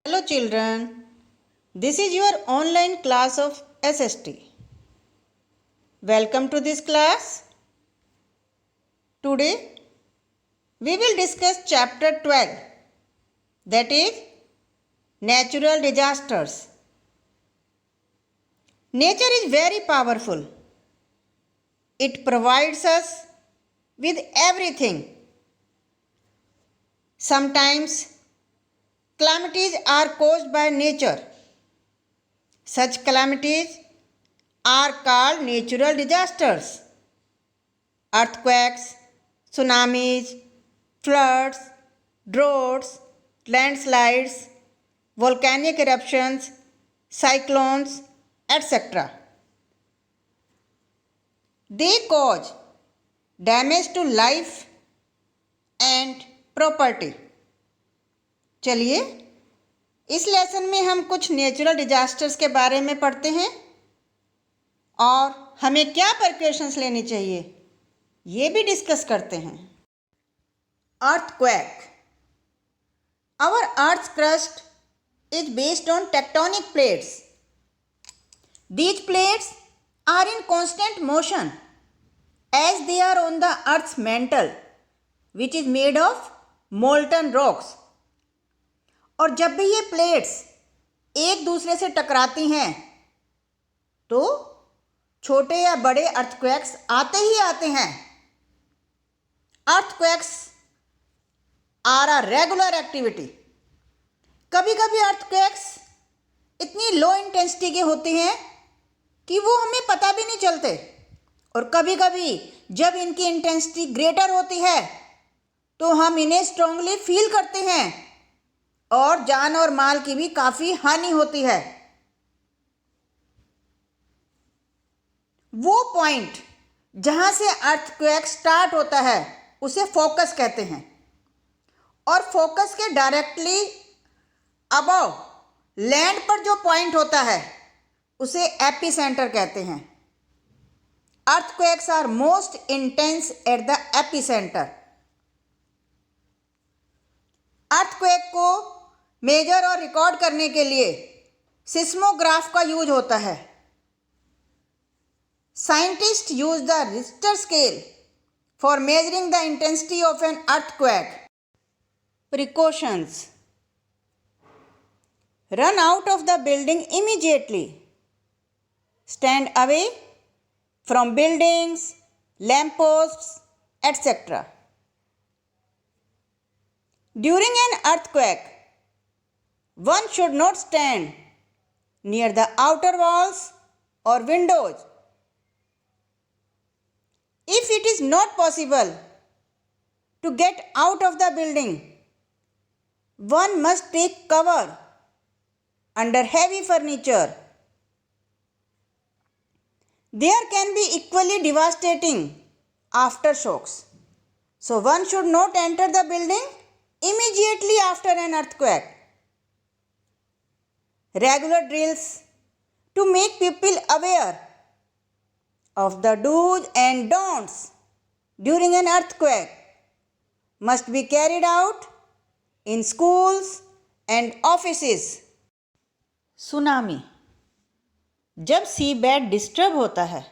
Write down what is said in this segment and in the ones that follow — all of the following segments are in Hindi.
Hello children, this is your online class of SST. Welcome to this class. Today we will discuss chapter 12, that is natural disasters. Nature is very powerful. It provides us with everything. Sometimes calamities are caused by nature. Such calamities are called natural disasters. Earthquakes, tsunamis, floods, droughts, landslides, volcanic eruptions, cyclones, etc. They cause damage to life and property. चलिए इस लेसन में हम कुछ नेचुरल डिजास्टर्स के बारे में पढ़ते हैं और हमें क्या प्रिकॉशंस लेनी चाहिए ये भी डिस्कस करते हैं। Earthquake. Our earth's crust is based on tectonic plates. These plates are in constant motion as they are on the earth's mantle, which is made of molten rocks. और जब भी ये प्लेट्स एक दूसरे से टकराती हैं तो छोटे या बड़े अर्थक्वेक्स आते ही आते हैं। Earthquakes are a regular activity. कभी कभी अर्थक्वेक्स इतनी लो इंटेंसिटी के होते हैं कि वो हमें पता भी नहीं चलते, और कभी कभी जब इनकी इंटेंसिटी ग्रेटर होती है तो हम इन्हें स्ट्रांगली फील करते हैं और जान और माल की भी काफ़ी हानि होती है। वो पॉइंट जहाँ से अर्थक्वेक स्टार्ट होता है उसे फोकस कहते हैं, और फोकस के डायरेक्टली अबव लैंड पर जो पॉइंट होता है उसे एपिसेंटर कहते हैं। Earthquakes are most intense at the epicentre. Earthquake को मेजर और रिकॉर्ड करने के लिए सिस्मोग्राफ का यूज होता है। Scientist use the Richter scale for measuring the intensity of an earthquake. Precautions: run out of the building immediately, stand away from buildings, lamp posts, etc. During an earthquake, one should not stand near the outer walls or windows. If it is not possible to get out of the building, one must take cover under heavy furniture. There can be equally devastating aftershocks, so one should not enter the building immediately after an earthquake. Regular drills to make people aware of the do's and don'ts during an earthquake must be carried out in schools and offices. Tsunami. जब सी बेड डिस्टर्ब होता है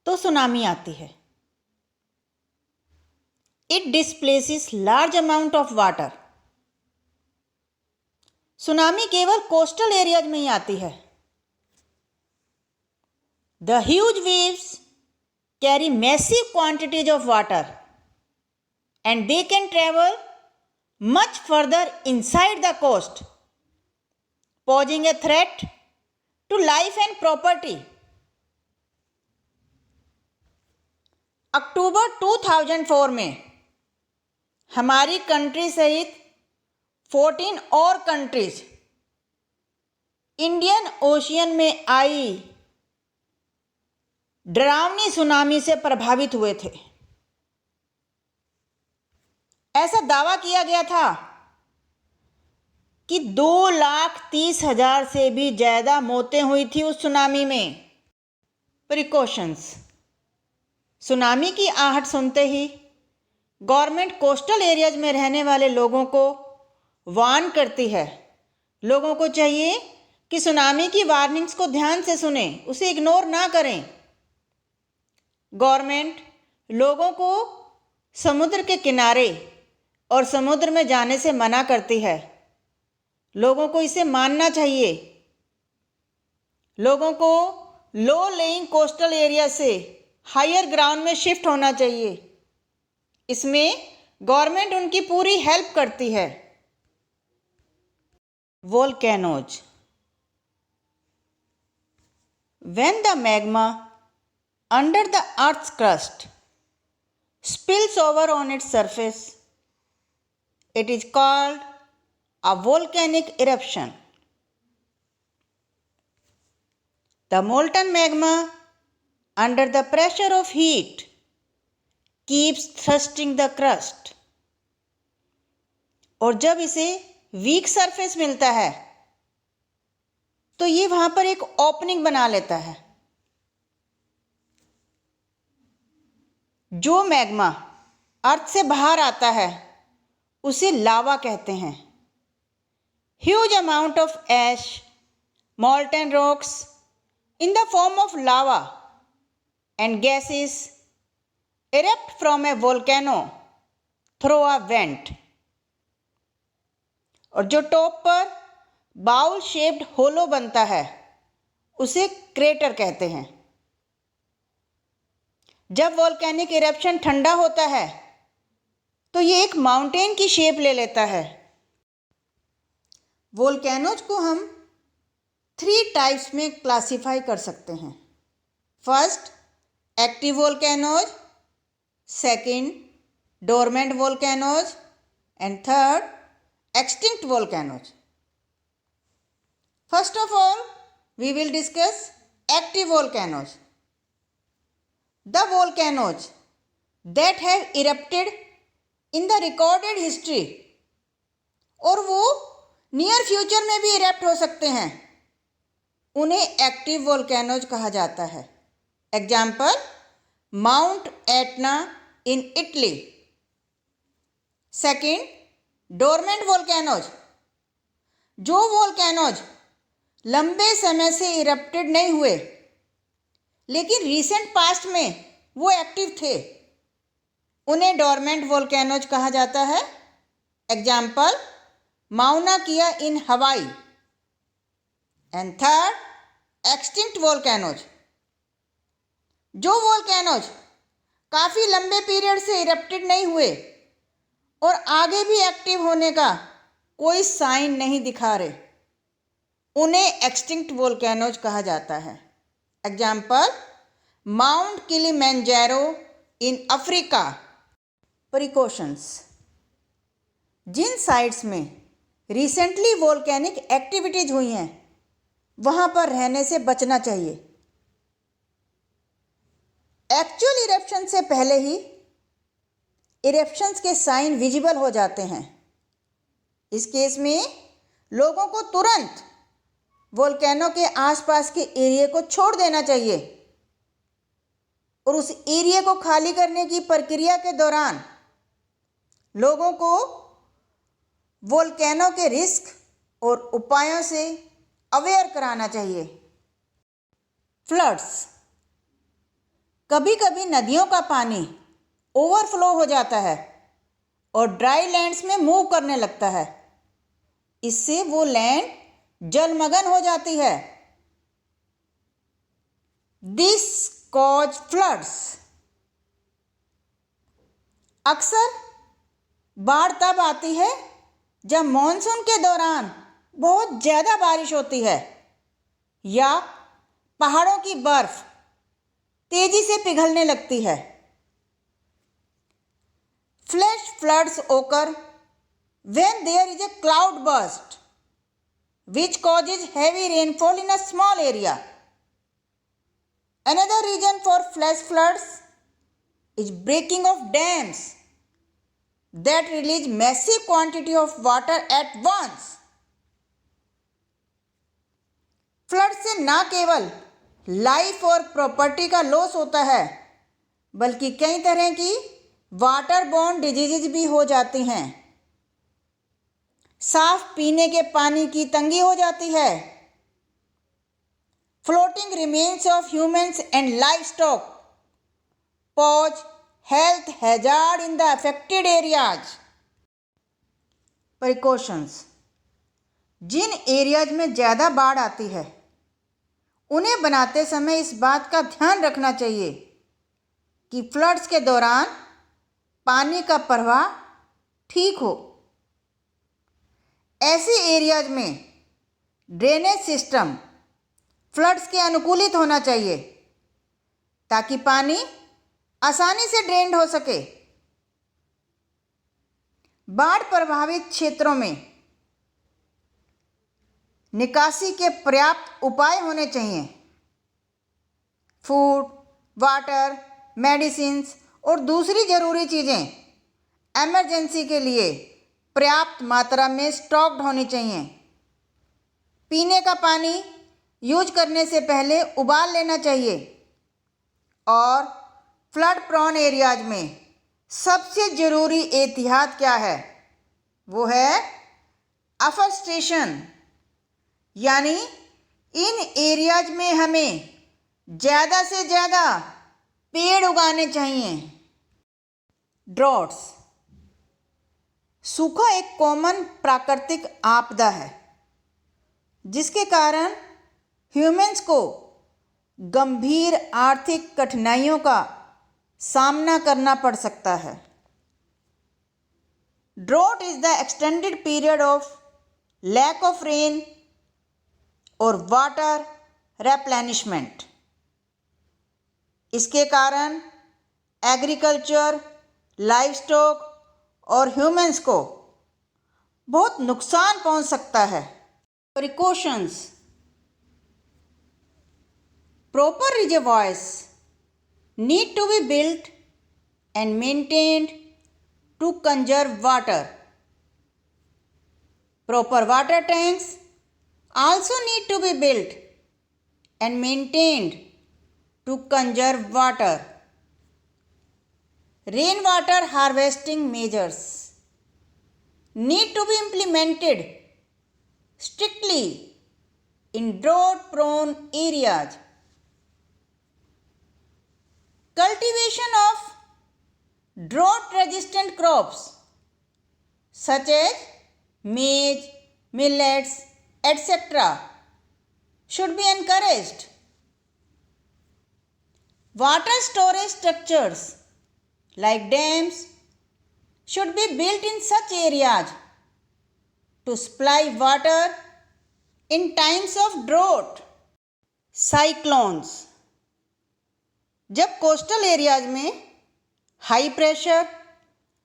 तो सुनामी आती है। It displaces large amount of water. Tsunami केवल कोस्टल एरियाज में ही आती है। The huge waves carry massive quantities of water and they can travel much further inside the coast, posing a threat to life and property. अक्टूबर 2004 में हमारी कंट्री सहित 14 और कंट्रीज इंडियन ओशियन में आई डरावनी सुनामी से प्रभावित हुए थे। ऐसा दावा किया गया था कि 2,30,000 से भी ज़्यादा मौतें हुई थी उस सुनामी में। प्रिकॉशंस: सुनामी की आहट सुनते ही गवर्नमेंट कोस्टल एरियाज में रहने वाले लोगों को वार्न करती है लोगों को चाहिए कि सुनामी की वार्निंग्स को ध्यान से सुनें, उसे इग्नोर ना करें। गवर्नमेंट लोगों को समुद्र के किनारे और समुद्र में जाने से मना करती है। लोगों को इसे मानना चाहिए। लोगों को लो लेइंग कोस्टल एरिया से हायर ग्राउंड में शिफ्ट होना चाहिए। इसमें गवर्नमेंट उनकी पूरी हेल्प करती है। Volcanoes. When the magma under the earth's crust spills over on its surface, it is called a volcanic eruption. The molten magma under the pressure of heat keeps thrusting the crust. और जब इसे वीक सरफेस मिलता है तो ये वहां पर एक ओपनिंग बना लेता है। जो मैग्मा अर्थ से बाहर आता है उसे लावा कहते हैं। Huge amount of ash, molten rocks in the form of lava and gases erupt from a volcano through a vent. और जो टॉप पर बाउल शेप्ड होलो बनता है उसे क्रेटर कहते हैं। जब वोल्केनिक इरप्शन ठंडा होता है तो ये एक माउंटेन की शेप ले लेता है। वोल्केनोज को हम 3 टाइप्स में क्लासिफाई कर सकते हैं। First, active volcanoes, second, dormant volcanoes and third, extinct volcanoes. First of all, we will discuss active volcanoes. The volcanoes that have erupted in the recorded history, और वो नियर फ्यूचर में भी इरप्ट हो सकते हैं, उन्हें एक्टिव वोल्केनोज कहा जाता है। Example, mount Etna in Italy. Second, dormant volcanoes. जो वोल्केनोज लंबे समय से इरप्टेड नहीं हुए लेकिन रीसेंट पास्ट में वो एक्टिव थे, उन्हें डोरमेंट वोल्केनोज कहा जाता है। एग्जाम्पल, माउना किया इन हवाई। And third, extinct volcanoes. जो वोल्केनोज काफ़ी लंबे पीरियड से इरप्टेड नहीं हुए और आगे भी एक्टिव होने का कोई साइन नहीं दिखा रहे, उन्हें एक्सटिंक्ट वोल्केनोज कहा जाता है। Example, mount Kilimanjaro in Africa. Precautions. जिन साइट्स में रिसेंटली वोल्केनिक एक्टिविटीज हुई हैं वहाँ पर रहने से बचना चाहिए। एक्चुअल इरप्शन से पहले ही इरप्शंस के साइन विजिबल हो जाते हैं। इस केस में लोगों को तुरंत वोल्केनो के आसपास के एरिया को छोड़ देना चाहिए और उस एरिया को खाली करने की प्रक्रिया के दौरान लोगों को वोल्केनो के रिस्क और उपायों से अवेयर कराना चाहिए। फ्लड्स। कभी कभी नदियों का पानी ओवरफ्लो हो जाता है और ड्राई लैंड्स में मूव करने लगता है। इससे वो लैंड जलमग्न हो जाती है। This cause floods. अक्सर बाढ़ तब आती है जब मॉनसून के दौरान बहुत ज़्यादा बारिश होती है या पहाड़ों की बर्फ तेजी से पिघलने लगती है। Flash floods occur when there is a cloud burst which causes heavy rainfall in a small area. Another reason for flash floods is breaking of dams that release massive quantity of water at once. Flood से ना केवल लाइफ और प्रॉपर्टी का लॉस होता है बल्कि कई तरह की वाटर बॉर्न डिजीजेज भी हो जाती हैं। साफ पीने के पानी की तंगी हो जाती है। Floating remains of humans and livestock pose health hazard in the affected areas. Precautions. जिन एरियाज में ज़्यादा बाढ़ आती है उन्हें बनाते समय इस बात का ध्यान रखना चाहिए कि फ्लड्स के दौरान पानी का प्रवाह ठीक हो। ऐसे एरियाज में ड्रेनेज सिस्टम फ्लड्स के अनुकूलित होना चाहिए ताकि पानी आसानी से ड्रेन्ड हो सके। बाढ़ प्रभावित क्षेत्रों में निकासी के पर्याप्त उपाय होने चाहिए। फूड, वाटर, मेडिसिन्स और दूसरी ज़रूरी चीज़ें इमरजेंसी के लिए पर्याप्त मात्रा में स्टॉक्ड होनी चाहिए। पीने का पानी यूज करने से पहले उबाल लेना चाहिए और फ्लड प्रोन एरियाज में सबसे ज़रूरी एहतियात क्या है, वो है अफॉरेस्टेशन, यानी इन एरियाज में हमें ज़्यादा से ज़्यादा पेड़ उगाने चाहिए। ड्रॉट्स। सूखा एक कॉमन प्राकृतिक आपदा है जिसके कारण ह्यूमन्स को गंभीर आर्थिक कठिनाइयों का सामना करना पड़ सकता है। Drought is the extended period of lack of rain और वाटर रिप्लेनिशमेंट। इसके कारण एग्रीकल्चर, लाइवस्टॉक और ह्यूमन्स को बहुत नुकसान पहुंच सकता है। Precautions. Proper reservoirs need to be built and maintained to conserve water. Proper water tanks also need to be built and maintained to conserve water. Rainwater harvesting measures need to be implemented strictly in drought-prone areas. Cultivation of drought-resistant crops such as maize, millets, etc. should be encouraged. Water storage structures like dams should be built in such areas to supply water in times of drought. Cyclones. जब कोस्टल एरियाज में हाई प्रेशर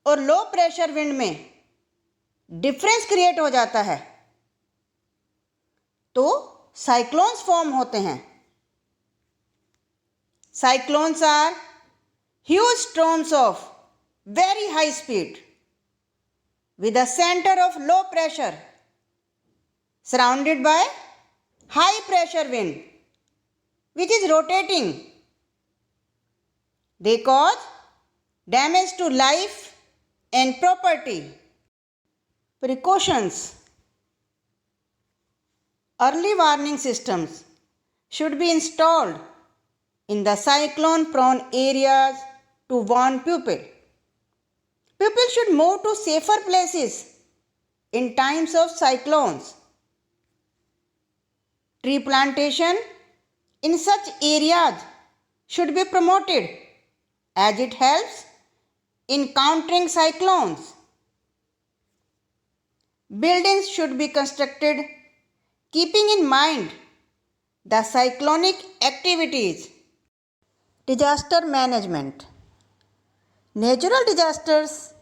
और लो प्रेशर विंड में डिफरेंस क्रिएट हो जाता है तो साइक्लोन्स फॉर्म होते हैं। Cyclones are huge storms of very high speed with a center of low pressure surrounded by high pressure wind which is rotating. They cause damage to life and property. Precautions. Early warning systems should be installed in the cyclone prone areas to warn people. People should move to safer places in times of cyclones. Tree plantation in such areas should be promoted as it helps in countering cyclones. Buildings should be constructed keeping in mind the cyclonic activities. Disaster management. Natural disasters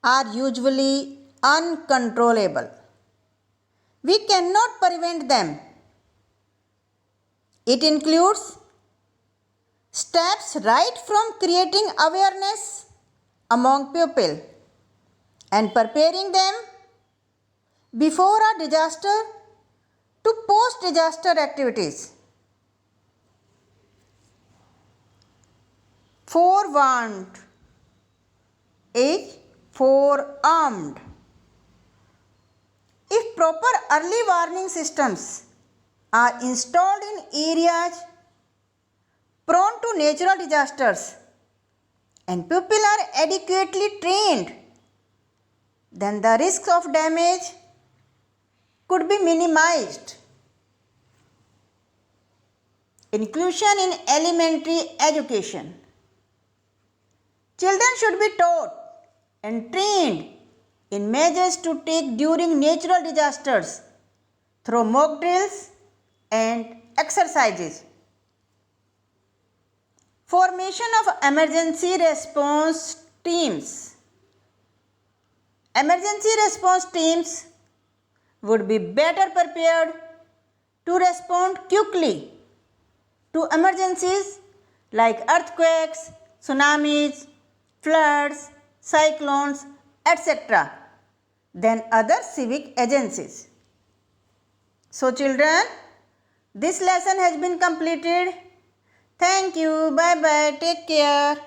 are usually uncontrollable. We cannot prevent them. It includes steps right from creating awareness among people and preparing them before a disaster to post-disaster activities. Forewarned is forearmed. If proper early warning systems are installed in areas prone to natural disasters and people are adequately trained, then the risks of damage could be minimized. Inclusion in elementary education. Children should be taught and trained in measures to take during natural disasters through mock drills and exercises. Formation of emergency response teams. Emergency response teams would be better prepared to respond quickly to emergencies like earthquakes, tsunamis, floods, cyclones, etc. than other civic agencies. So children, this lesson has been completed. Thank you. Bye bye. Take care.